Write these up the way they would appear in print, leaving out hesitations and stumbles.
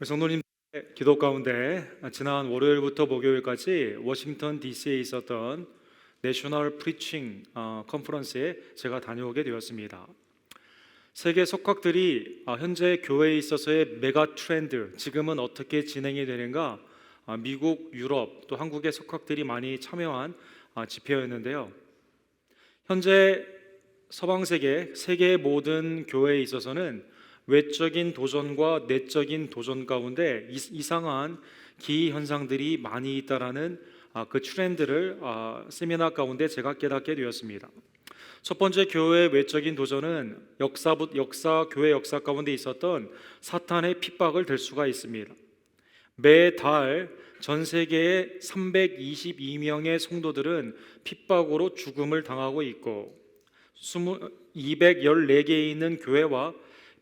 성도님 기도 가운데 지난 월요일부터 목요일까지 워싱턴 DC에 있었던 내셔널 프리칭 컨퍼런스에 제가 다녀오게 되었습니다. 세계 석학들이 현재 교회에 있어서의 메가 트렌드, 지금은 어떻게 진행이 되는가, 미국, 유럽, 또 한국의 석학들이 많이 참여한 집회였는데요. 현재 서방 세계의 모든 교회에 있어서는 외적인 도전과 내적인 도전 가운데 이상한 기이 현상들이 많이 있다라는 그 트렌드를 세미나 가운데 제가 깨닫게 되었습니다. 첫 번째 교회의 외적인 도전은 교회 역사 가운데 있었던 사탄의 핍박을 들 수가 있습니다. 매달 전 세계의 322명의 성도들은 핍박으로 죽음을 당하고 있고 214개에 있는 교회와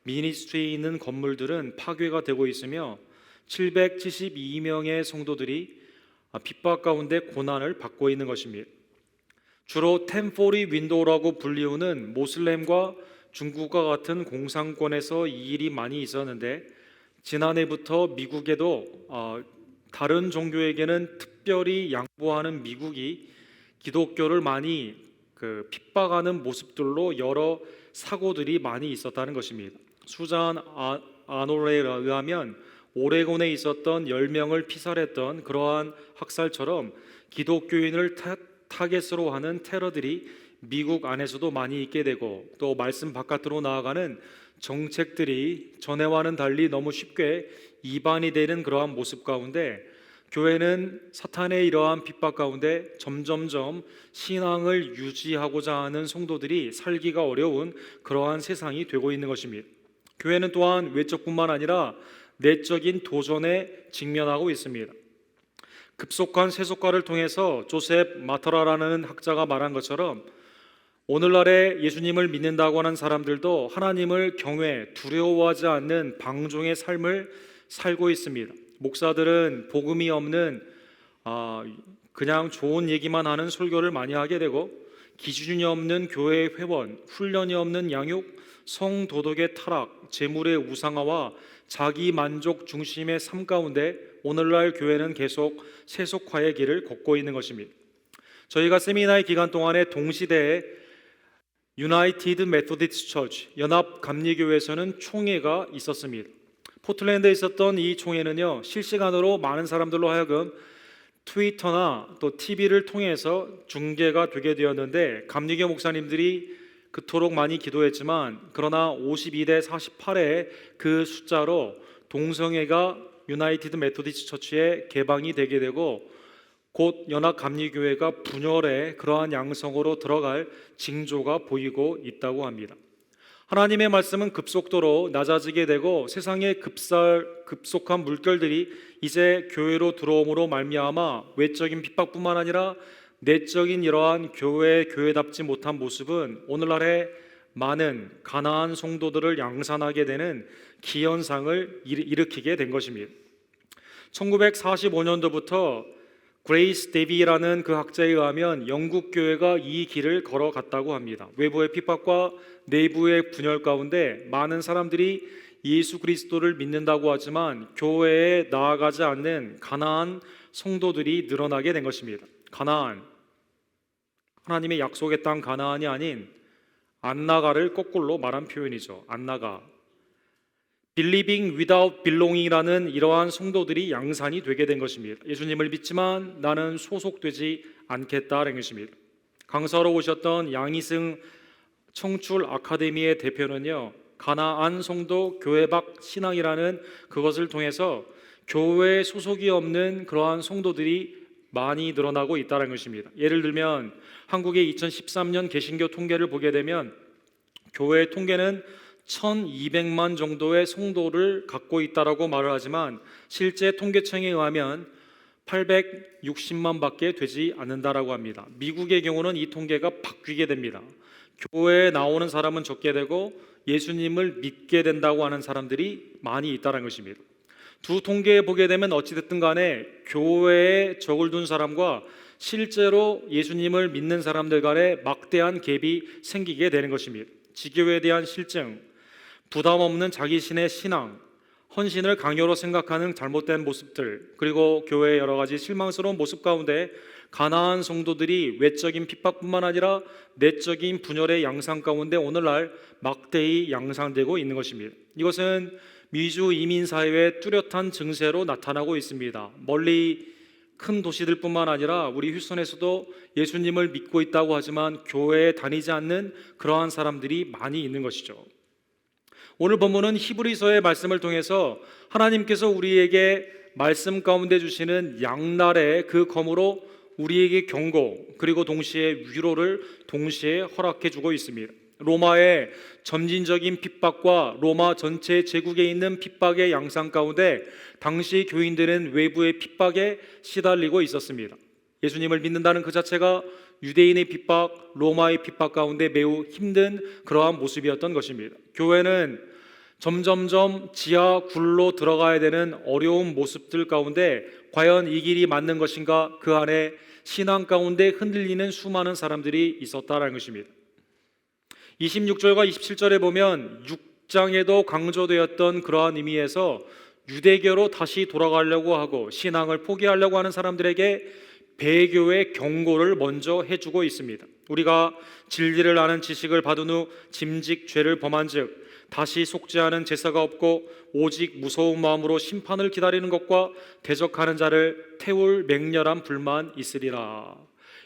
미니스트리에 있는 건물들은 파괴가 되고 있으며 772명의 성도들이 핍박 가운데 고난을 받고 있는 것입니다. 주로 1040 윈도우라고 불리우는 모슬렘과 중국과 같은 공산권에서 이 일이 많이 있었는데 지난해부터 미국에도 다른 종교에게는 특별히 양보하는 미국이 기독교를 많이 핍박하는 모습들로 여러 사고들이 많이 있었다는 것입니다. 수잔 아노레에 의하면 오레곤에 있었던 10명을 피살했던 그러한 학살처럼 기독교인을 타겟으로 하는 테러들이 미국 안에서도 많이 있게 되고 또 말씀 바깥으로 나아가는 정책들이 전에와는 달리 너무 쉽게 이반이 되는 그러한 모습 가운데 교회는 사탄의 이러한 핍박 가운데 점점점 신앙을 유지하고자 하는 성도들이 살기가 어려운 그러한 세상이 되고 있는 것입니다. 교회는 또한 외적뿐만 아니라 내적인 도전에 직면하고 있습니다. 급속한 세속화를 통해서 조셉 마터라라는 학자가 말한 것처럼 오늘날에 예수님을 믿는다고 하는 사람들도 하나님을 경외, 두려워하지 않는 방종의 삶을 살고 있습니다. 목사들은 복음이 없는 그냥 좋은 얘기만 하는 설교를 많이 하게 되고 기준이 없는 교회 회원, 훈련이 없는 양육, 성도덕의 타락, 재물의 우상화와 자기 만족 중심의 삶 가운데 오늘날 교회는 계속 세속화의 길을 걷고 있는 것입니다. 저희가 세미나의 기간 동안에 동시대에 유나이티드 메소디스트 처치 연합 감리교회에서는 총회가 있었습니다. 포틀랜드에 있었던 이 총회는요, 실시간으로 많은 사람들로 하여금 트위터나 또 TV를 통해서 중계가 되게 되었는데 감리교 목사님들이 그토록 많이 기도했지만 그러나 52대 48의 그 숫자로 동성애가 유나이티드 메소디스트 처치에 개방이 되게 되고 곧 연합감리교회가 분열의 그러한 양성으로 들어갈 징조가 보이고 있다고 합니다. 하나님의 말씀은 급속도로 낮아지게 되고 세상의 급속한 물결들이 이제 교회로 들어옴으로 말미암아 외적인 핍박뿐만 아니라 내적인 이러한 교회답지 못한 모습은 오늘날의 많은 가나안 성도들을 양산하게 되는 기현상을 일으키게 된 것입니다. 1945년도부터 그레이스 데비라는 그 학자에 의하면 영국 교회가 이 길을 걸어갔다고 합니다. 외부의 핍박과 내부의 분열 가운데 많은 사람들이 예수 그리스도를 믿는다고 하지만 교회에 나아가지 않는 가나안 성도들이 늘어나게 된 것입니다. 가나안, 하나님의 약속의 땅 가나안이 아닌 안나가를 거꾸로 말한 표현이죠. 안나가. Believing without belonging이라는 이러한 성도들이 양산이 되게 된 것입니다. 예수님을 믿지만 나는 소속되지 않겠다라는 것입니다. 강사로 오셨던 양희승 청출 아카데미의 대표는요, 가나안 성도 교회 밖 신앙이라는 그것을 통해서 교회에 소속이 없는 그러한 성도들이 많이 늘어나고 있다는 것입니다. 예를 들면 한국의 2013년 개신교 통계를 보게 되면 교회 통계는 1200만 정도의 성도를 갖고 있다라고 말을 하지만 실제 통계청에 의하면 860만 밖에 되지 않는다라고 합니다. 미국의 경우는 이 통계가 바뀌게 됩니다. 교회에 나오는 사람은 적게 되고 예수님을 믿게 된다고 하는 사람들이 많이 있다는 것입니다. 두 통계에 보게 되면 어찌됐든 간에 교회에 적을 둔 사람과 실제로 예수님을 믿는 사람들 간에 막대한 갭이 생기게 되는 것입니다. 지교에 대한 실증, 부담 없는 자기 신의 신앙, 헌신을 강요로 생각하는 잘못된 모습들, 그리고 교회의 여러 가지 실망스러운 모습 가운데 가나안 성도들이 외적인 핍박뿐만 아니라 내적인 분열의 양상 가운데 오늘날 막대히 양상되고 있는 것입니다. 이것은 미주 이민 사회의 뚜렷한 증세로 나타나고 있습니다. 멀리 큰 도시들뿐만 아니라 우리 휴스턴에서도 예수님을 믿고 있다고 하지만 교회에 다니지 않는 그러한 사람들이 많이 있는 것이죠. 오늘 본문은 히브리서의 말씀을 통해서 하나님께서 우리에게 말씀 가운데 주시는 양날의 그 검으로 우리에게 경고, 그리고 동시에 위로를 동시에 허락해 주고 있습니다. 로마의 점진적인 핍박과 로마 전체 제국에 있는 핍박의 양상 가운데 당시 교인들은 외부의 핍박에 시달리고 있었습니다. 예수님을 믿는다는 그 자체가 유대인의 핍박, 로마의 핍박 가운데 매우 힘든 그러한 모습이었던 것입니다. 교회는 점점점 지하 굴로 들어가야 되는 어려운 모습들 가운데 과연 이 길이 맞는 것인가, 그 안에 신앙 가운데 흔들리는 수많은 사람들이 있었다는 것입니다. 26절과 27절에 보면 6장에도 강조되었던 그러한 의미에서 유대교로 다시 돌아가려고 하고 신앙을 포기하려고 하는 사람들에게 배교의 경고를 먼저 해주고 있습니다. 우리가 진리를 아는 지식을 받은 후 짐짓 죄를 범한 즉 다시 속죄하는 제사가 없고 오직 무서운 마음으로 심판을 기다리는 것과 대적하는 자를 태울 맹렬한 불만 있으리라.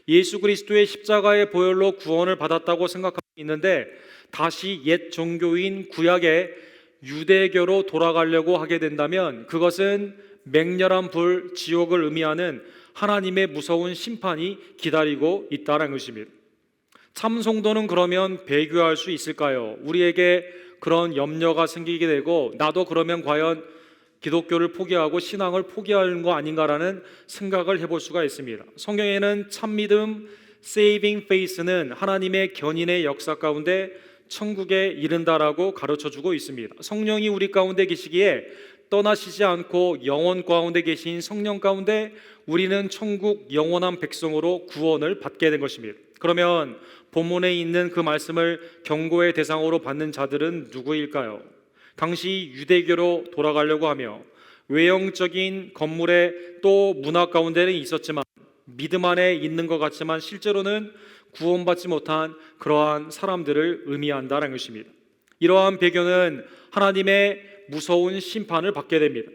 예수 그리스도의 십자가의 보혈로 구원을 받았다고 생각하고 있는데 다시 옛 종교인 구약의 유대교로 돌아가려고 하게 된다면 그것은 맹렬한 불, 지옥을 의미하는 하나님의 무서운 심판이 기다리고 있다는 것입니다. 참 성도는 그러면 배교할 수 있을까요? 우리에게 그런 염려가 생기게 되고 나도 그러면 과연 기독교를 포기하고 신앙을 포기하는 거 아닌가라는 생각을 해볼 수가 있습니다. 성경에는 참믿음, saving faith는 하나님의 견인의 역사 가운데 천국에 이른다라고 가르쳐주고 있습니다. 성령이 우리 가운데 계시기에 떠나시지 않고 영원 가운데 계신 성령 가운데 우리는 천국 영원한 백성으로 구원을 받게 된 것입니다. 그러면 본문에 있는 그 말씀을 경고의 대상으로 받는 자들은 누구일까요? 당시 유대교로 돌아가려고 하며 외형적인 건물에 또 문화 가운데는 있었지만 믿음 안에 있는 것 같지만 실제로는 구원받지 못한 그러한 사람들을 의미한다는 것입니다. 이러한 배교는 하나님의 무서운 심판을 받게 됩니다.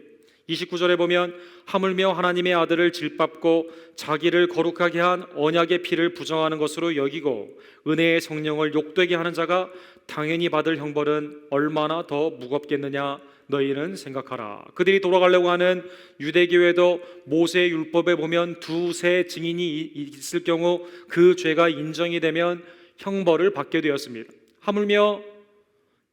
29절에 보면 하물며 하나님의 아들을 질밟고 자기를 거룩하게 한 언약의 피를 부정하는 것으로 여기고 은혜의 성령을 욕되게 하는 자가 당연히 받을 형벌은 얼마나 더 무겁겠느냐 너희는 생각하라. 그들이 돌아가려고 하는 유대교회도 모세의 율법에 보면 두세 증인이 있을 경우 그 죄가 인정이 되면 형벌을 받게 되었습니다. 하물며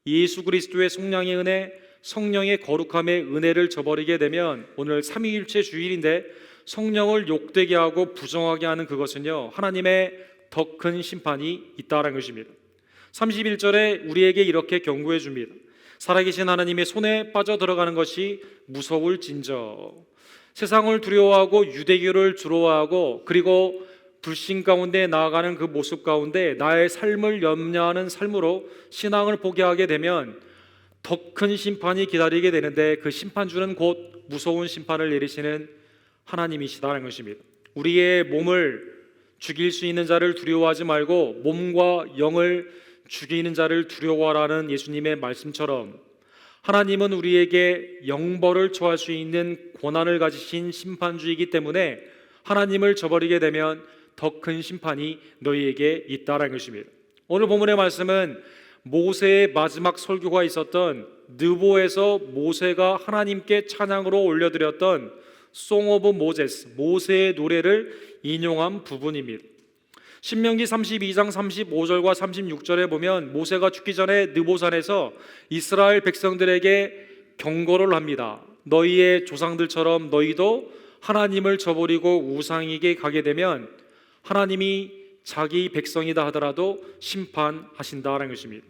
예수 그리스도의 속량의 은혜, 성령의 거룩함의 은혜를 저버리게 되면 오늘 삼위일체 주일인데 성령을 욕되게 하고 부정하게 하는 그것은요 하나님의 더 큰 심판이 있다는 것입니다. 31절에 우리에게 이렇게 경고해 줍니다. 살아계신 하나님의 손에 빠져들어가는 것이 무서울진저. 세상을 두려워하고 유대교를 두려워하고 그리고 불신 가운데 나아가는 그 모습 가운데 나의 삶을 염려하는 삶으로 신앙을 포기하게 되면 더 큰 심판이 기다리게 되는데 그 심판주는 곧 무서운 심판을 내리시는 하나님이시다는 것입니다. 우리의 몸을 죽일 수 있는 자를 두려워하지 말고 몸과 영을 죽이는 자를 두려워하라는 예수님의 말씀처럼 하나님은 우리에게 영벌을 처할 수 있는 권한을 가지신 심판주이기 때문에 하나님을 저버리게 되면 더 큰 심판이 너희에게 있다는 것입니다. 오늘 본문의 말씀은 모세의 마지막 설교가 있었던 느보에서 모세가 하나님께 찬양으로 올려드렸던 Song of Moses, 모세의 노래를 인용한 부분입니다. 신명기 32장 35절과 36절에 보면 모세가 죽기 전에 느보산에서 이스라엘 백성들에게 경고를 합니다. 너희의 조상들처럼 너희도 하나님을 저버리고 우상에게 가게 되면 하나님이 자기 백성이다 하더라도 심판하신다라는 것입니다.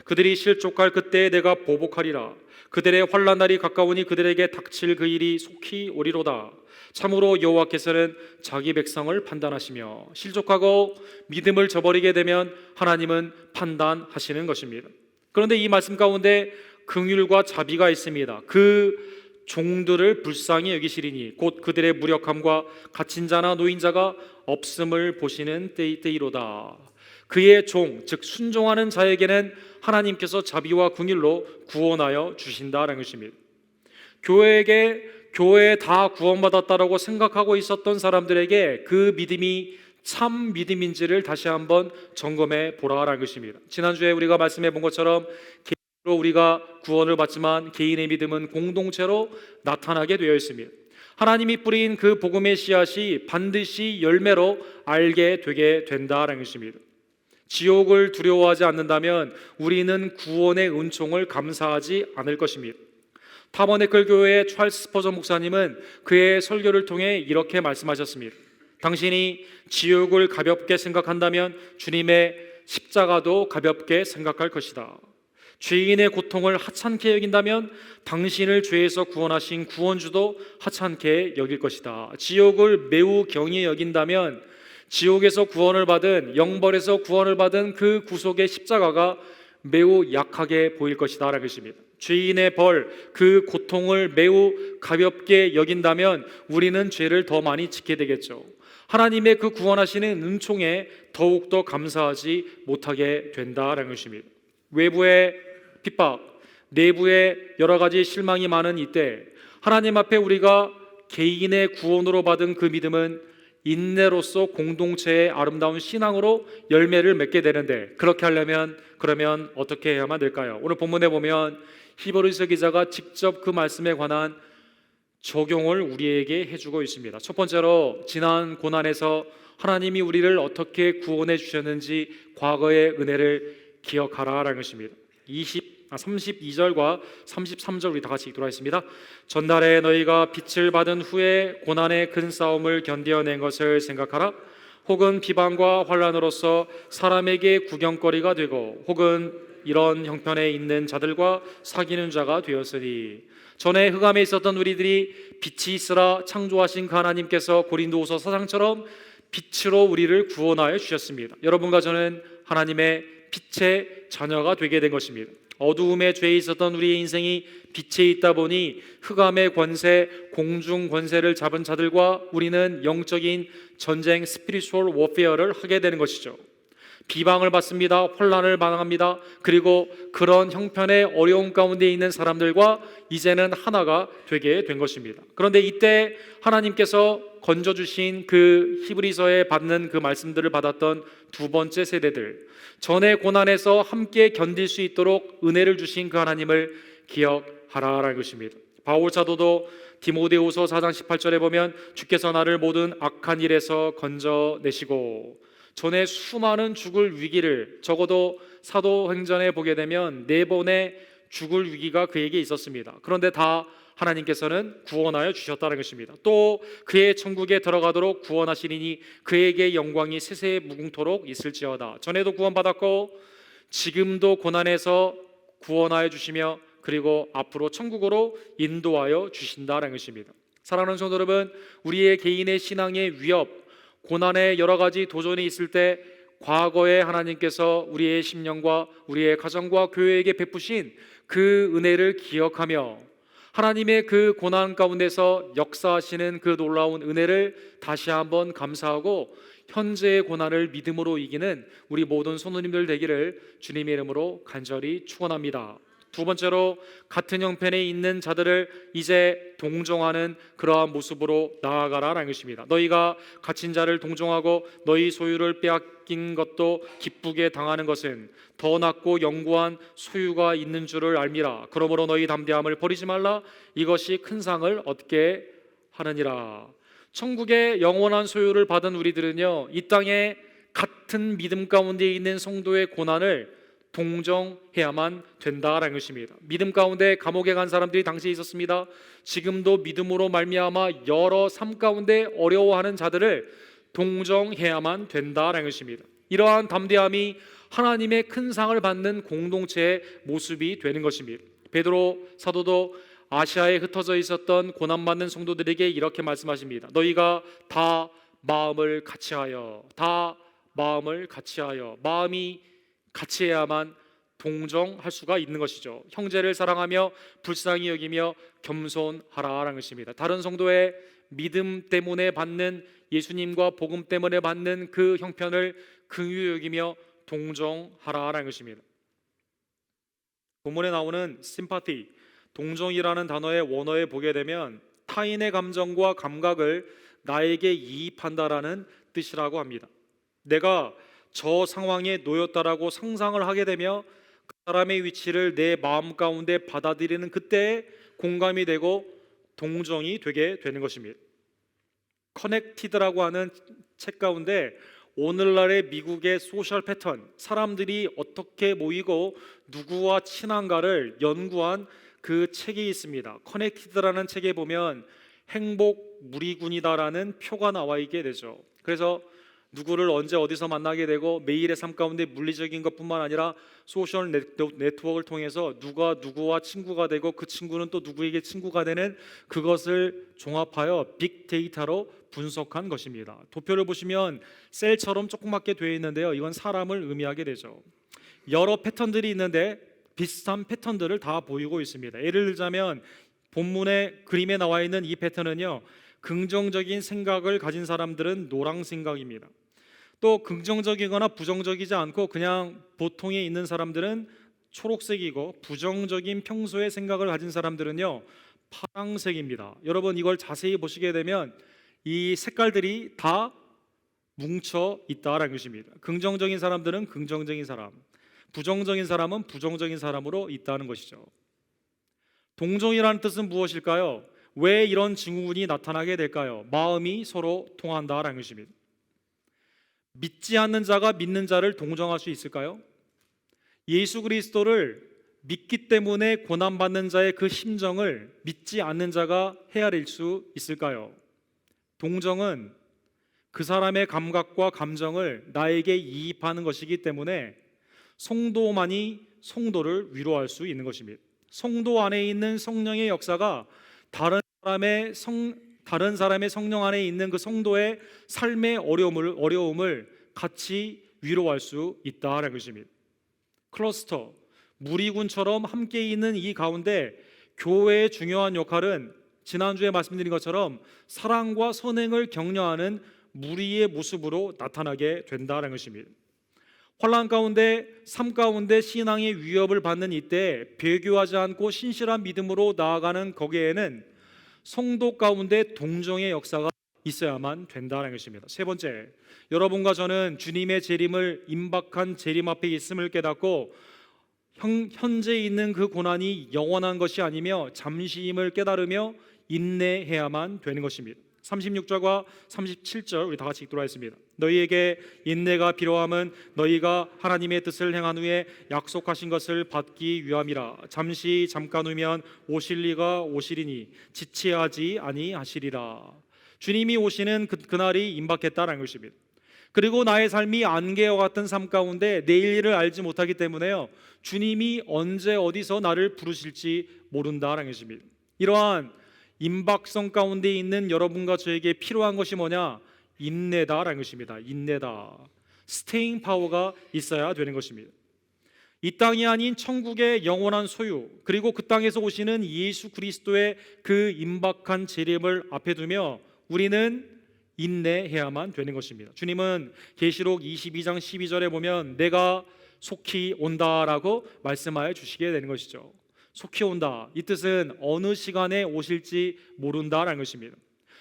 그들이 실족할 그때에 내가 보복하리라. 그들의 환난 날이 가까우니 그들에게 닥칠 그 일이 속히 오리로다. 참으로 여호와께서는 자기 백성을 판단하시며 실족하고 믿음을 저버리게 되면 하나님은 판단하시는 것입니다. 그런데 이 말씀 가운데 긍휼과 자비가 있습니다. 그 종들을 불쌍히 여기시리니 곧 그들의 무력함과 갇힌 자나 노인자가 없음을 보시는 때이로다. 그의 종, 즉 순종하는 자에게는 하나님께서 자비와 긍휼로 구원하여 주신다라는 것입니다. 교회에 다 구원받았다라고 생각하고 있었던 사람들에게 그 믿음이 참 믿음인지를 다시 한번 점검해 보라라는 것입니다. 지난주에 우리가 말씀해 본 것처럼 개인으로 우리가 구원을 받지만 개인의 믿음은 공동체로 나타나게 되어 있습니다. 하나님이 뿌린 그 복음의 씨앗이 반드시 열매로 알게 되게 된다라는 것입니다. 지옥을 두려워하지 않는다면 우리는 구원의 은총을 감사하지 않을 것입니다. 타버네클 교회의 찰스 스퍼전 목사님은 그의 설교를 통해 이렇게 말씀하셨습니다. 당신이 지옥을 가볍게 생각한다면 주님의 십자가도 가볍게 생각할 것이다. 죄인의 고통을 하찮게 여긴다면 당신을 죄에서 구원하신 구원주도 하찮게 여길 것이다. 지옥을 매우 경히 여긴다면 지옥에서 구원을 받은, 영벌에서 구원을 받은 그 구속의 십자가가 매우 약하게 보일 것이다 라는 것입니다. 죄인의 벌, 그 고통을 매우 가볍게 여긴다면 우리는 죄를 더 많이 짓게 되겠죠. 하나님의 그 구원하시는 은총에 더욱더 감사하지 못하게 된다라는 것입니다. 외부의 핍박, 내부의 여러 가지 실망이 많은 이때 하나님 앞에 우리가 개인의 구원으로 받은 그 믿음은 인내로서 공동체의 아름다운 신앙으로 열매를 맺게 되는데, 그렇게 하려면 그러면 어떻게 해야만 될까요? 오늘 본문에 보면 히브리서 기자가 직접 그 말씀에 관한 적용을 우리에게 해주고 있습니다. 첫 번째로 지난 고난에서 하나님이 우리를 어떻게 구원해 주셨는지 과거의 은혜를 기억하라라는 것입니다. 32절과 33절 우리 다 같이 읽도록 하겠습니다. 전날에 너희가 빛을 받은 후에 고난의 큰 싸움을 견뎌낸 것을 생각하라. 혹은 비방과 환난으로서 사람에게 구경거리가 되고 혹은 이런 형편에 있는 자들과 사귀는 자가 되었으니, 전에 흑암에 있었던 우리들이 빛이 있으라 창조하신 그 하나님께서 고린도후서 4장처럼 빛으로 우리를 구원하여 주셨습니다. 여러분과 저는 하나님의 빛의 자녀가 되게 된 것입니다. 어두움의 죄에 있었던 우리의 인생이 빛에 있다 보니 흑암의 권세, 공중 권세를 잡은 자들과 우리는 영적인 전쟁, 스피리추얼 워페어를 하게 되는 것이죠. 비방을 받습니다. 혼란을 당합니다. 그리고 그런 형편의 어려움 가운데 있는 사람들과 이제는 하나가 되게 된 것입니다. 그런데 이때 하나님께서 건져주신 그 히브리서에 받는 그 말씀들을 받았던 두 번째 세대들, 전의 고난에서 함께 견딜 수 있도록 은혜를 주신 그 하나님을 기억하라라는 것입니다. 바울 사도도 디모데후서 4장 18절에 보면 주께서 나를 모든 악한 일에서 건져내시고, 전에 수많은 죽을 위기를, 적어도 사도행전에 보게 되면 4번의 죽을 위기가 그에게 있었습니다. 그런데 다 하나님께서는 구원하여 주셨다는 것입니다. 또 그의 천국에 들어가도록 구원하시리니 그에게 영광이 세세 무궁토록 있을지어다. 전에도 구원받았고 지금도 고난에서 구원하여 주시며 그리고 앞으로 천국으로 인도하여 주신다는 것입니다. 사랑하는 성도 여러분, 우리의 개인의 신앙의 위협, 고난의 여러 가지 도전이 있을 때 과거에 하나님께서 우리의 심령과 우리의 가정과 교회에게 베푸신 그 은혜를 기억하며 하나님의 그 고난 가운데서 역사하시는 그 놀라운 은혜를 다시 한번 감사하고 현재의 고난을 믿음으로 이기는 우리 모든 성도님들 되기를 주님의 이름으로 간절히 축원합니다. 두 번째로, 같은 형편에 있는 자들을 이제 동정하는 그러한 모습으로 나아가라라는 것입니다. 너희가 갇힌 자를 동정하고 너희 소유를 빼앗긴 것도 기쁘게 당하는 것은 더 낫고 영구한 소유가 있는 줄을 알미라. 그러므로 너희 담대함을 버리지 말라. 이것이 큰 상을 얻게 하느니라. 천국의 영원한 소유를 받은 우리들은요, 이 땅에 같은 믿음 가운데 있는 성도의 고난을 동정해야만 된다라는 것입니다. 믿음 가운데 감옥에 간 사람들이 당시에 있었습니다. 지금도 믿음으로 말미암아 여러 삶 가운데 어려워하는 자들을 동정해야만 된다라는 것입니다. 이러한 담대함이 하나님의 큰 상을 받는 공동체의 모습이 되는 것입니다. 베드로 사도도 아시아에 흩어져 있었던 고난받는 성도들에게 이렇게 말씀하십니다. 너희가 다 마음을 같이하여, 마음이 같이해야만 동정할 수가 있는 것이죠. 형제를 사랑하며 불쌍히 여기며 겸손하라라는 것입니다. 다른 성도의 믿음 때문에 받는, 예수님과 복음 때문에 받는 그 형편을 긍휼히 여기며 동정하라라는 것입니다. 본문에 나오는 sympathy, 동정이라는 단어의 원어에 보게 되면 타인의 감정과 감각을 나에게 이입한다라는 뜻이라고 합니다. 내가 저 상황에 놓였다라고 상상을 하게 되며 그 사람의 위치를 내 마음 가운데 받아들이는 그때에 공감이 되고 동정이 되게 되는 것입니다. 커넥티드라고 하는 책 가운데 오늘날의 미국의 소셜 패턴, 사람들이 어떻게 모이고 누구와 친한가를 연구한 그 책이 있습니다. 커넥티드라는 책에 보면 행복 무리군이다라는 표가 나와 있게 되죠. 그래서 누구를 언제 어디서 만나게 되고 매일의 삶 가운데 물리적인 것뿐만 아니라 소셜 네트워크를 통해서 누가 누구와 친구가 되고 그 친구는 또 누구에게 친구가 되는 그것을 종합하여 빅데이터로 분석한 것입니다. 도표를 보시면 셀처럼 조그맣게 되어 있는데요. 이건 사람을 의미하게 되죠. 여러 패턴들이 있는데 비슷한 패턴들을 다 보이고 있습니다. 예를 들자면 본문의 그림에 나와 있는 이 패턴은요, 긍정적인 생각을 가진 사람들은 노랑 생각입니다. 또 긍정적이거나 부정적이지 않고 그냥 보통에 있는 사람들은 초록색이고, 부정적인 평소의 생각을 가진 사람들은요 파랑색입니다. 여러분, 이걸 자세히 보시게 되면 이 색깔들이 다 뭉쳐 있다라는 것입니다. 긍정적인 사람들은 긍정적인 사람, 부정적인 사람은 부정적인 사람으로 있다는 것이죠. 동정이라는 뜻은 무엇일까요? 왜 이런 증후군이 나타나게 될까요? 마음이 서로 통한다라는 것입니다. 믿지 않는 자가 믿는 자를 동정할 수 있을까요? 예수 그리스도를 믿기 때문에 고난받는 자의 그 심정을 믿지 않는 자가 헤아릴 수 있을까요? 동정은 그 사람의 감각과 감정을 나에게 이입하는 것이기 때문에 성도만이 성도를 위로할 수 있는 것입니다. 성도 안에 있는 성령의 역사가 다른 사람의 성령 안에 있는 그 성도의 삶의 어려움을 같이 위로할 수 있다는 것입니다. 클러스터, 무리군처럼 함께 있는 이 가운데 교회의 중요한 역할은 지난주에 말씀드린 것처럼 사랑과 선행을 격려하는 무리의 모습으로 나타나게 된다는 것입니다. 환난 가운데, 삶 가운데 신앙의 위협을 받는 이때 배교하지 않고 신실한 믿음으로 나아가는 거기에는 성도 가운데 동정의 역사가 있어야만 된다는 것입니다. 세 번째, 여러분과 저는 주님의 재림을, 임박한 재림 앞에 있음을 깨닫고 현재 있는 그 고난이 영원한 것이 아니며 잠시임을 깨달으며 인내해야만 되는 것입니다. 36절과 37절 우리 다 같이 읽도록 하겠습니다. 너희에게 인내가 필요함은 너희가 하나님의 뜻을 행한 후에 약속하신 것을 받기 위함이라. 잠시 잠깐 후면 오실 이가 오시리니 지체하지 아니하시리라. 주님이 오시는 그날이 임박했다는 것입니다. 그리고 나의 삶이 안개와 같은 삶 가운데 내일 일을 알지 못하기 때문에요, 주님이 언제 어디서 나를 부르실지 모른다는 것입니다. 이러한 임박성 가운데 있는 여러분과 저에게 필요한 것이 뭐냐? 인내다라는 것입니다. 인내다. 스테잉 파워가 있어야 되는 것입니다. 이 땅이 아닌 천국의 영원한 소유, 그리고 그 땅에서 오시는 예수 그리스도의 그 임박한 재림을 앞에 두며 우리는 인내해야만 되는 것입니다. 주님은 계시록 22장 12절에 보면 내가 속히 온다라고 말씀하여 주시게 되는 것이죠. 속히 온다, 이 뜻은 어느 시간에 오실지 모른다라는 것입니다.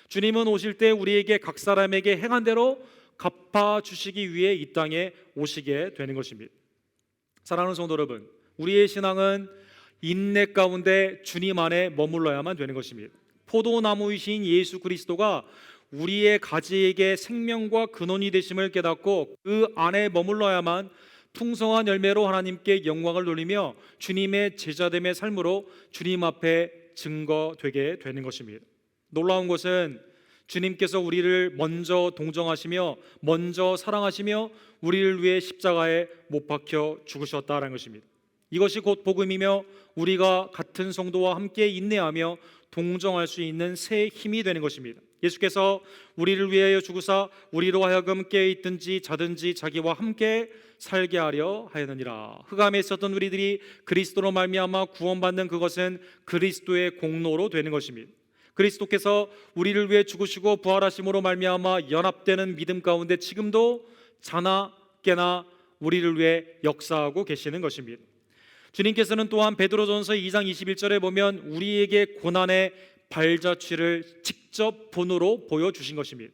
주님은 오실 때 우리에게 각 사람에게 행한 대로 갚아주시기 위해 이 땅에 오시게 되는 것입니다. 사랑하는 성도 여러분, 우리의 신앙은 인내 가운데 주님 안에 머물러야만 되는 것입니다. 포도나무이신 예수 그리스도가 우리의 가지에게 생명과 근원이 되심을 깨닫고 그 안에 머물러야만 풍성한 열매로 하나님께 영광을 돌리며 주님의 제자됨의 삶으로 주님 앞에 증거되게 되는 것입니다. 놀라운 것은 주님께서 우리를 먼저 동정하시며 먼저 사랑하시며 우리를 위해 십자가에 못 박혀 죽으셨다는 것입니다. 이것이 곧 복음이며 우리가 같은 성도와 함께 인내하며 동정할 수 있는 새 힘이 되는 것입니다. 예수께서 우리를 위하여 죽으사 우리로 하여금 깨어 있든지 자든지 자기와 함께 살게 하려 하였느니라. 흑암에 있었던 우리들이 그리스도로 말미암아 구원받는 그것은 그리스도의 공로로 되는 것입니다. 그리스도께서 우리를 위해 죽으시고 부활하심으로 말미암아 연합되는 믿음 가운데 지금도 자나 깨나 우리를 위해 역사하고 계시는 것입니다. 주님께서는 또한 베드로전서 2장 21절에 보면 우리에게 고난의 발자취를 직접 본으로 보여주신 것입니다.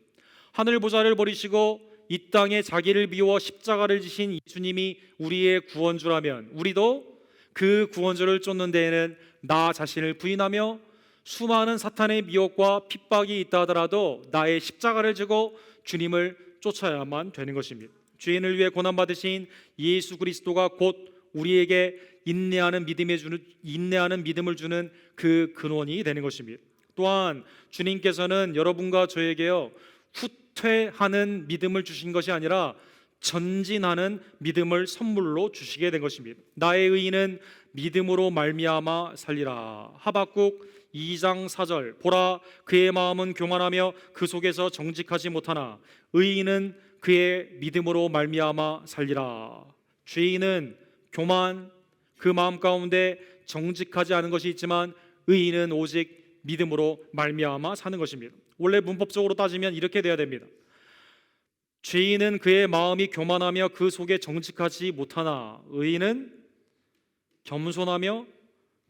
하늘 보좌를 버리시고 이 땅에 자기를 비워 십자가를 지신 예수님이 우리의 구원주라면 우리도 그 구원주를 쫓는 데에는 나 자신을 부인하며 수많은 사탄의 미혹과 핍박이 있다 하더라도 나의 십자가를 지고 주님을 쫓아야만 되는 것입니다. 죄인을 위해 고난받으신 예수 그리스도가 곧 우리에게 인내하는 믿음을 주는 그 근원이 되는 것입니다. 또한 주님께서는 여러분과 저에게요 후퇴하는 믿음을 주신 것이 아니라 전진하는 믿음을 선물로 주시게 된 것입니다. 나의 의인은 믿음으로 말미암아 살리라. 하박국 2장 4절 보라 그의 마음은 교만하며 그 속에서 정직하지 못하나 의인은 그의 믿음으로 말미암아 살리라. 죄인은 교만 그 마음 가운데 정직하지 않은 것이 있지만 의인은 오직 믿음으로 말미암아 사는 것입니다. 원래 문법적으로 따지면 이렇게 돼야 됩니다. 죄인은 그의 마음이 교만하며 그 속에 정직하지 못하나 의인은 겸손하며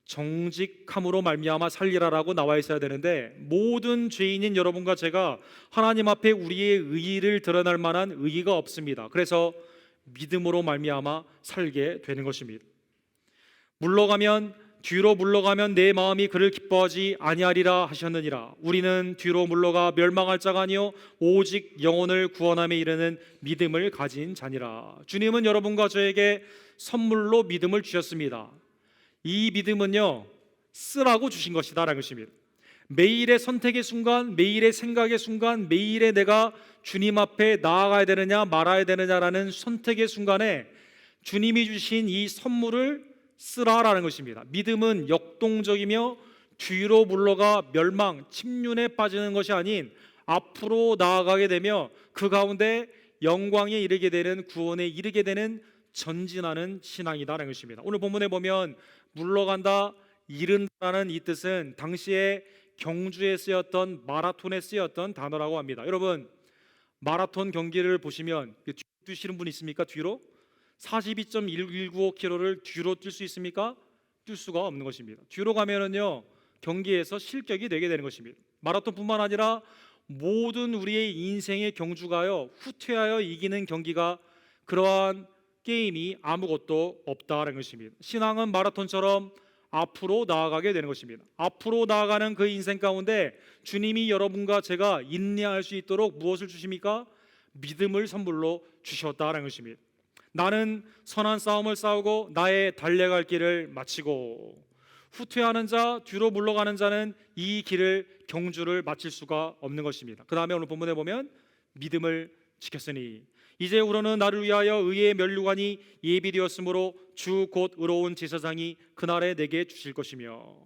정직함으로 말미암아 살리라라고 나와 있어야 되는데 모든 죄인인 여러분과 제가 하나님 앞에 우리의 의의를 드러날 만한 의의가 없습니다. 그래서 믿음으로 말미암아 살게 되는 것입니다. 뒤로 물러가면 내 마음이 그를 기뻐하지 아니하리라 하셨느니라. 우리는 뒤로 물러가 멸망할 자가 아니요 오직 영혼을 구원함에 이르는 믿음을 가진 자니라. 주님은 여러분과 저에게 선물로 믿음을 주셨습니다. 이 믿음은요 쓰라고 주신 것이다라는 것입니다. 매일의 선택의 순간, 매일의 생각의 순간, 매일의 내가 주님 앞에 나아가야 되느냐 말아야 되느냐라는 선택의 순간에 주님이 주신 이 선물을 쓰라라는 것입니다. 믿음은 역동적이며 뒤로 물러가 멸망, 침륜에 빠지는 것이 아닌 앞으로 나아가게 되며 그 가운데 영광에 이르게 되는 구원에 이르게 되는 전진하는 신앙이다라는 것입니다. 오늘 본문에 보면 물러간다, 이른다라는 이 뜻은 당시에 경주에 쓰였던 마라톤에 쓰였던 단어라고 합니다. 여러분 마라톤 경기를 보시면 뛰시는 분 있습니까? 뒤로 42.195km를 뒤로 뛸 수 있습니까? 뛸 수가 없는 것입니다. 뒤로 가면은요 경기에서 실격이 되게 되는 것입니다. 마라톤뿐만 아니라 모든 우리의 인생의 경주가요 후퇴하여 이기는 경기가 그러한 게임이 아무것도 없다는 것입니다. 신앙은 마라톤처럼 앞으로 나아가게 되는 것입니다. 앞으로 나아가는 그 인생 가운데 주님이 여러분과 제가 인내할 수 있도록 무엇을 주십니까? 믿음을 선물로 주셨다는 것입니다. 나는 선한 싸움을 싸우고 나의 달려갈 길을 마치고 후퇴하는 자, 뒤로 물러가는 자는 이 길을 경주를 마칠 수가 없는 것입니다. 그 다음에 오늘 본문에 보면 믿음을 지켰으니 이제후로는 나를 위하여 의의 면류관이 예비되었으므로 주 곧 의로운 제사장이 그날에 내게 주실 것이며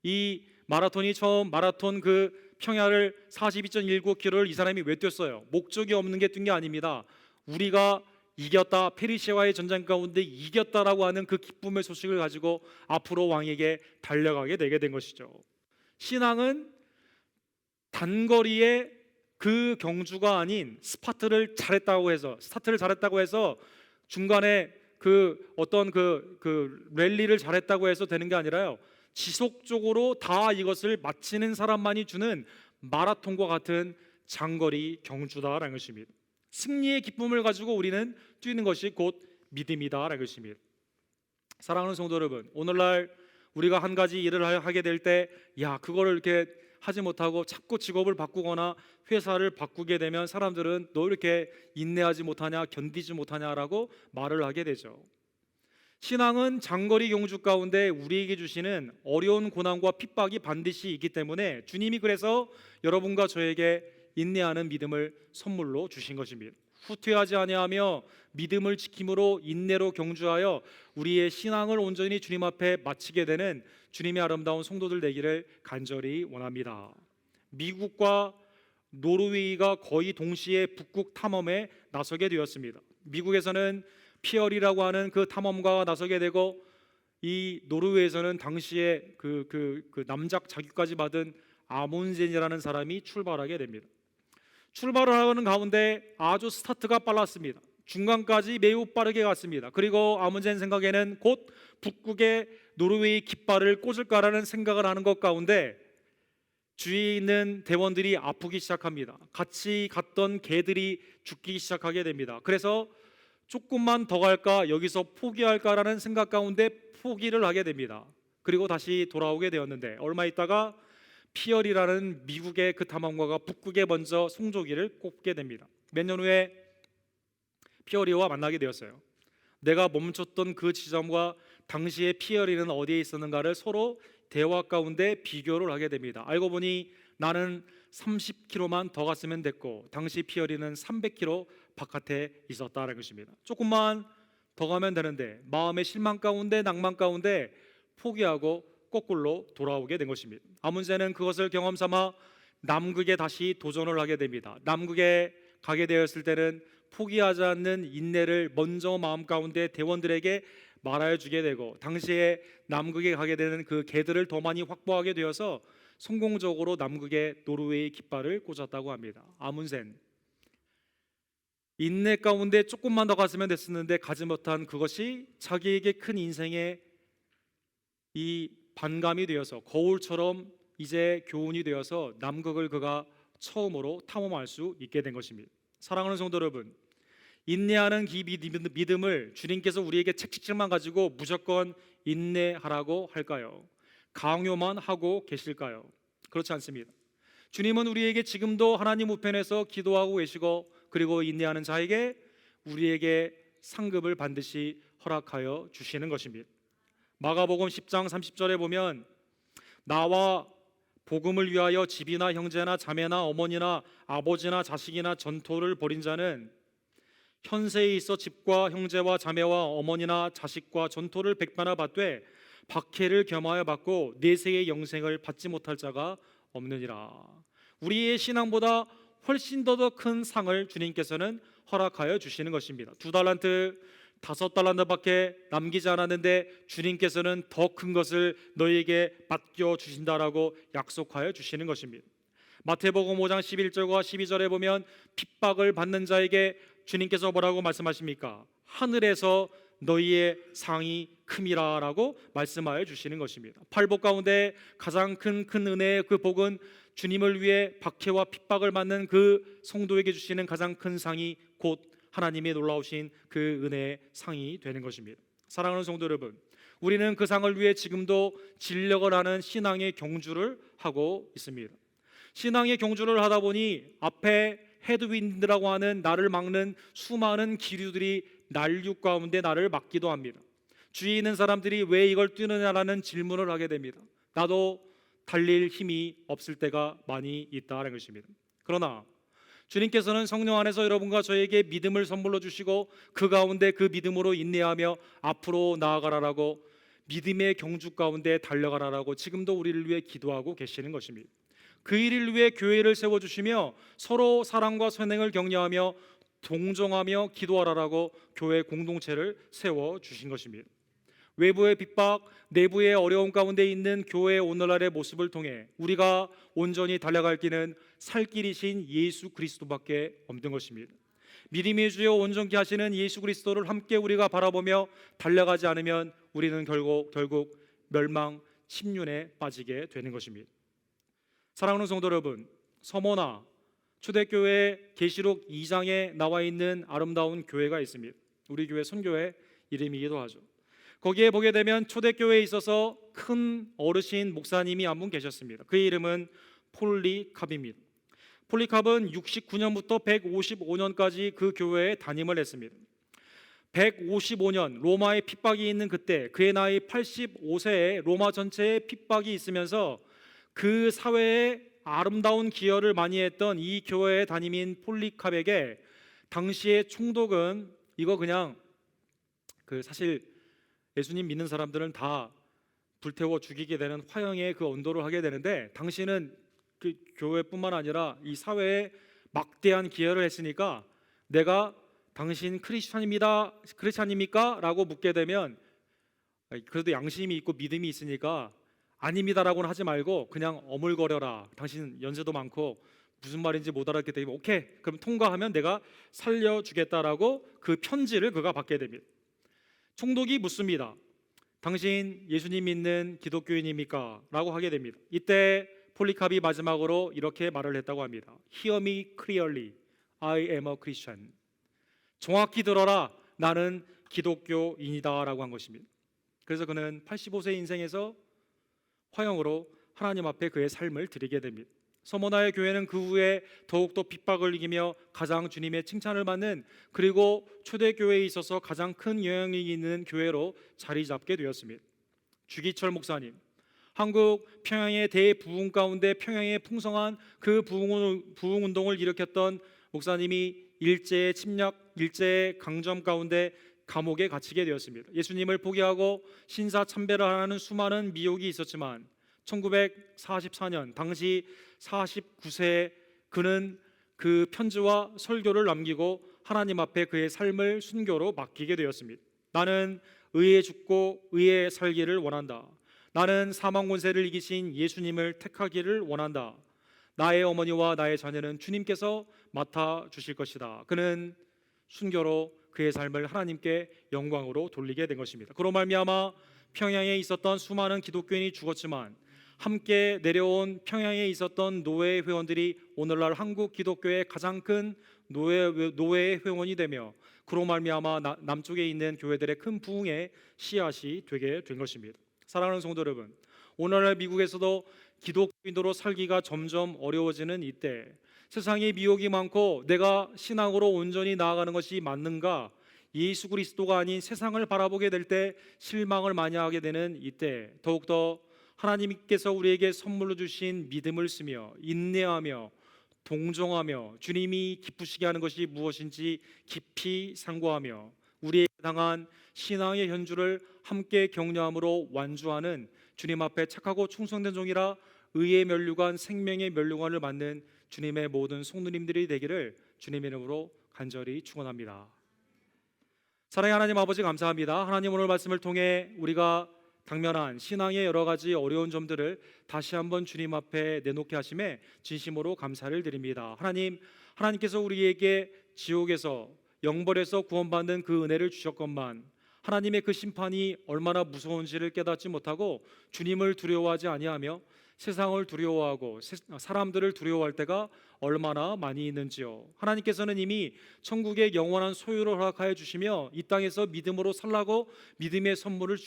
이 마라톤이 처음 마라톤 그 평야를 42.19km를 이 사람이 왜 뛰었어요? 목적이 없는 게 뛴 게 아닙니다. 우리가 이겼다, 페르시아와의 전쟁 가운데 이겼다라고 하는 그 기쁨의 소식을 가지고 앞으로 왕에게 달려가게 되게 된 것이죠. 신앙은 단거리에 그 경주가 아닌 스타트를 잘했다고 해서 중간에 그 어떤 그 랠리를 잘했다고 해서 되는 게 아니라요 지속적으로 다 이것을 마치는 사람만이 주는 마라톤과 같은 장거리 경주다라는 것입니다. 승리의 기쁨을 가지고 우리는 뛰는 것이 곧 믿음이다라는 것입니다. 사랑하는 성도 여러분, 오늘날 우리가 한 가지 일을 하게 될 때 그거를 이렇게 하지 못하고 자꾸 직업을 바꾸거나 회사를 바꾸게 되면 사람들은 너 이렇게 인내하지 못하냐, 견디지 못하냐라고 말을 하게 되죠. 신앙은 장거리 경주 가운데 우리에게 주시는 어려운 고난과 핍박이 반드시 있기 때문에 주님이 그래서 여러분과 저에게 인내하는 믿음을 선물로 주신 것입니다. 후퇴하지 아니하며 믿음을 지킴으로 인내로 경주하여 우리의 신앙을 온전히 주님 앞에 마치게 되는 주님의 아름다운 성도들 되기를 간절히 원합니다. 미국과 노르웨이가 거의 동시에 북극 탐험에 나서게 되었습니다. 미국에서는 피어리라고 하는 그 탐험가가 나서게 되고, 이 노르웨이에서는 당시에 그 남작 자격까지 받은 아문센이라는 사람이 출발하게 됩니다. 출발을 하는 가운데 아주 스타트가 빨랐습니다. 중간까지 매우 빠르게 갔습니다. 그리고 아문센 생각에는 곧 북극의 노르웨이 깃발을 꽂을까라는 생각을 하는 것 가운데 주위에 있는 대원들이 아프기 시작합니다. 같이 갔던 개들이 죽기 시작하게 됩니다. 그래서 조금만 더 갈까, 여기서 포기할까라는 생각 가운데 포기를 하게 됩니다. 그리고 다시 돌아오게 되었는데, 얼마 있다가 피어리라는 미국의 그 탐험가가 북극에 먼저 송조기를 꼽게 됩니다. 몇 년 후에 피어리와 만나게 되었어요. 내가 멈췄던 그 지점과 당시에 피어리는 어디에 있었는가를 서로 대화 가운데 비교를 하게 됩니다. 알고 보니 나는 30km만 더 갔으면 됐고, 당시 피어리는 300km 바깥에 있었다는 것입니다. 조금만 더 가면 되는데 마음의 실망 가운데, 낭만 가운데 포기하고 거꾸로 돌아오게 된 것입니다. 아문센은 그것을 경험 삼아 남극에 다시 도전을 하게 됩니다. 남극에 가게 되었을 때는 포기하지 않는 인내를 먼저 마음 가운데 대원들에게 말하여 주게 되고, 당시에 남극에 가게 되는 그 개들을 더 많이 확보하게 되어서 성공적으로 남극에 노르웨이 깃발을 꽂았다고 합니다. 아문센, 인내 가운데 조금만 더 갔으면 됐었는데 가지 못한 그것이 자기에게 큰 인생의 이 반감이 되어서 거울처럼 이제 교훈이 되어서 남극을 그가 처음으로 탐험할 수 있게 된 것입니다. 사랑하는 성도 여러분, 인내하는 이 믿음을 주님께서 우리에게 책찍질만 가지고 무조건 인내하라고 할까요? 강요만 하고 계실까요? 그렇지 않습니다. 주님은 우리에게 지금도 하나님 우편에서 기도하고 계시고, 그리고 인내하는 자에게 우리에게 상급을 반드시 허락하여 주시는 것입니다. 마가복음 10장 30절에 보면, 나와 복음을 위하여 집이나 형제나 자매나 어머니나 아버지나 자식이나 전토를 벌인 자는 현세에 있어 집과 형제와 자매와 어머니나 자식과 전토를 백배나 받되 박해를 겸하여 받고 내세의 영생을 받지 못할 자가 없느니라. 우리의 신앙보다 훨씬 더 큰 상을 주님께서는 허락하여 주시는 것입니다. 2달란트 5달란트밖에 남기지 않았는데 주님께서는 더 큰 것을 너희에게 맡겨 주신다라고 약속하여 주시는 것입니다. 마태복음 5장 11절과 12절에 보면 핍박을 받는 자에게 주님께서 뭐라고 말씀하십니까? 하늘에서 너희의 상이 큼이라라고 말씀하여 주시는 것입니다. 팔복 가운데 가장 큰 은혜의 그 복은 주님을 위해 박해와 핍박을 받는 그 성도에게 주시는 가장 큰 상이 곧 하나님의 놀라우신 그 은혜의 상이 되는 것입니다. 사랑하는 성도 여러분, 우리는 그 상을 위해 지금도 진력을 하는 신앙의 경주를 하고 있습니다. 신앙의 경주를 하다 보니 앞에 헤드윈드라고 하는 나를 막는 수많은 기류들이 난륙 가운데 나를 막기도 합니다. 주위에 있는 사람들이 왜 이걸 뛰느냐라는 질문을 하게 됩니다. 나도 달릴 힘이 없을 때가 많이 있다는 것입니다. 그러나 주님께서는 성령 안에서 여러분과 저에게 믿음을 선물로 주시고 그 가운데 그 믿음으로 인내하며 앞으로 나아가라라고, 믿음의 경주 가운데 달려가라라고 지금도 우리를 위해 기도하고 계시는 것입니다. 그 일을 위해 교회를 세워주시며 서로 사랑과 선행을 격려하며 동정하며 기도하라라고 교회 공동체를 세워주신 것입니다. 외부의 핍박, 내부의 어려움 가운데 있는 교회의 오늘날의 모습을 통해 우리가 온전히 달려갈 길은 살 길이신 예수 그리스도밖에 없는 것입니다. 믿음의 주여 온전케 하시는 예수 그리스도를 함께 우리가 바라보며 달려가지 않으면 우리는 결국 멸망 침륜에 빠지게 되는 것입니다. 사랑하는 성도 여러분, 서머나 초대교회 계시록 2장에 나와 있는 아름다운 교회가 있습니다. 우리 교회 선교회 이름이기도 하죠. 거기에 보게 되면 초대교회에 있어서 큰 어르신 목사님이 한 분 계셨습니다. 그의 이름은 폴리캅입니다. 폴리캅은 69년부터 155년까지 그 교회에 담임을 했습니다. 155년 로마의 핍박이 있는 그때 그의 나이 85세에 로마 전체에 핍박이 있으면서 그 사회에 아름다운 기여를 많이 했던 이 교회의 담임인 폴리캅에게 당시의 총독은 이거 그냥 사실 예수님 믿는 사람들은 다 불태워 죽이게 되는 화형의 그 언도를 하게 되는데 당신은 그 교회뿐만 아니라 이 사회에 막대한 기여를 했으니까 내가 당신 크리스찬입니까? 라고 묻게 되면 그래도 양심이 있고 믿음이 있으니까 아닙니다라고는 하지 말고 그냥 어물거려라. 당신 연세도 많고 무슨 말인지 못 알아듣게 되면 오케이. 그럼 통과하면 내가 살려주겠다라고 그 편지를 그가 받게 됩니다. 총독이 묻습니다. 당신 예수님 믿는 기독교인입니까? 라고 하게 됩니다. 이때 폴리캅이 마지막으로 이렇게 말을 했다고 합니다. Hear me clearly. I am a Christian. 정확히 들어라. 나는 기독교인이다 라고 한 것입니다. 그래서 그는 85세 인생에서 화형으로 하나님 앞에 그의 삶을 드리게 됩니다. 서머나의 교회는 그 후에 더욱더 핍박을 이기며 가장 주님의 칭찬을 받는, 그리고 초대교회에 있어서 가장 큰 영향력이 있는 교회로 자리 잡게 되었습니다. 주기철 목사님, 한국 평양의 대부흥 가운데 평양의 풍성한 그 부흥운동을 일으켰던 목사님이 일제의 침략, 일제의 강점 가운데 감옥에 갇히게 되었습니다. 예수님을 포기하고 신사참배를 하는 수많은 미혹이 있었지만 1944년 당시 49세 그는 그 편지와 설교를 남기고 하나님 앞에 그의 삶을 순교로 맡기게 되었습니다. 나는 의에 죽고 의에 살기를 원한다. 나는 사망 권세를 이기신 예수님을 택하기를 원한다. 나의 어머니와 나의 자녀는 주님께서 맡아 주실 것이다. 그는 순교로 그의 삶을 하나님께 영광으로 돌리게 된 것입니다. 그로 말미암아 평양에 있었던 수많은 기독교인이 죽었지만 함께 내려온 평양에 있었던 노예 회원들이 오늘날 한국 기독교의 가장 큰 노예 회원이 되며 그로 말미암아 남쪽에 있는 교회들의 큰 부흥의 씨앗이 되게 된 것입니다. 사랑하는 성도 여러분, 오늘날 미국에서도 기독교인으로 살기가 점점 어려워지는 이때 세상에 미혹이 많고 내가 신앙으로 온전히 나아가는 것이 맞는가, 예수 그리스도가 아닌 세상을 바라보게 될 때 실망을 많이 하게 되는 이때 더욱더 하나님께서 우리에게 선물로 주신 믿음을 쓰며 인내하며 동정하며 주님이 기쁘시게 하는 것이 무엇인지 깊이 상고하며 우리에게 당한 신앙의 현주를 함께 격려함으로 완주하는 주님 앞에 착하고 충성된 종이라 의의 면류관 생명의 면류관을 받는 주님의 모든 성도님들이 되기를 주님의 이름으로 간절히 축원합니다. 사랑의 하나님 아버지, 감사합니다. 하나님, 오늘 말씀을 통해 우리가 당면한 신앙의 여러 가지 어려운 점들을 다시 한번 주님 앞에 내놓게 하심에 진심으로 감사를 드립니다. 하나님께서 우리에게 지옥에서 영벌에서 구원받는 그 은혜를 주셨건만 하나님의 그 심판이 얼마나 무서운지를 깨닫지 못하고 주님을 두려워하지 아니하며 세상을 두려워하고 사람들을 두려워할 때가 얼마나 많이 있는지요. 하나님께서는 이미 천국의 영원한 소유를 허락하여 주시며 이 땅에서 믿음으로 살라고 믿음의 선물을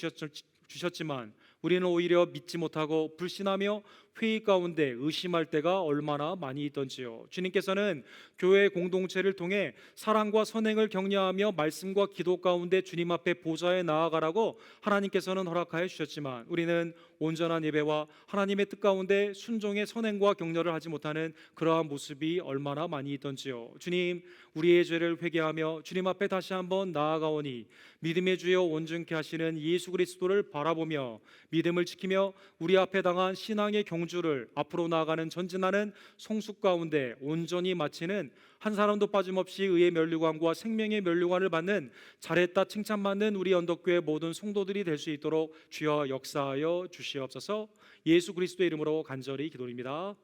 주셨지만 우리는 오히려 믿지 못하고 불신하며 회의 가운데 의심할 때가 얼마나 많이 있던지요. 주님께서는 교회 공동체를 통해 사랑과 선행을 격려하며 말씀과 기도 가운데 주님 앞에 보좌에 나아가라고 하나님께서는 허락하여 주셨지만 우리는 온전한 예배와 하나님의 뜻 가운데 순종의 선행과 격려를 하지 못하는 그러한 모습이 얼마나 많이 있던지요. 주님, 우리의 죄를 회개하며 주님 앞에 다시 한번 나아가오니 믿음의 주여 온전케 하시는 예수 그리스도를 바라보며 믿음을 지키며 우리 앞에 당한 신앙의 경주를 앞으로 나아가는 전진하는 성숙 가운데 온전히 마치는 한 사람도 빠짐없이 의의 면류관과 생명의 면류관을 받는 잘했다 칭찬받는 우리 언덕교회 모든 성도들이 될 수 있도록 주여 역사하여 주시옵소서. 예수 그리스도의 이름으로 간절히 기도드립니다.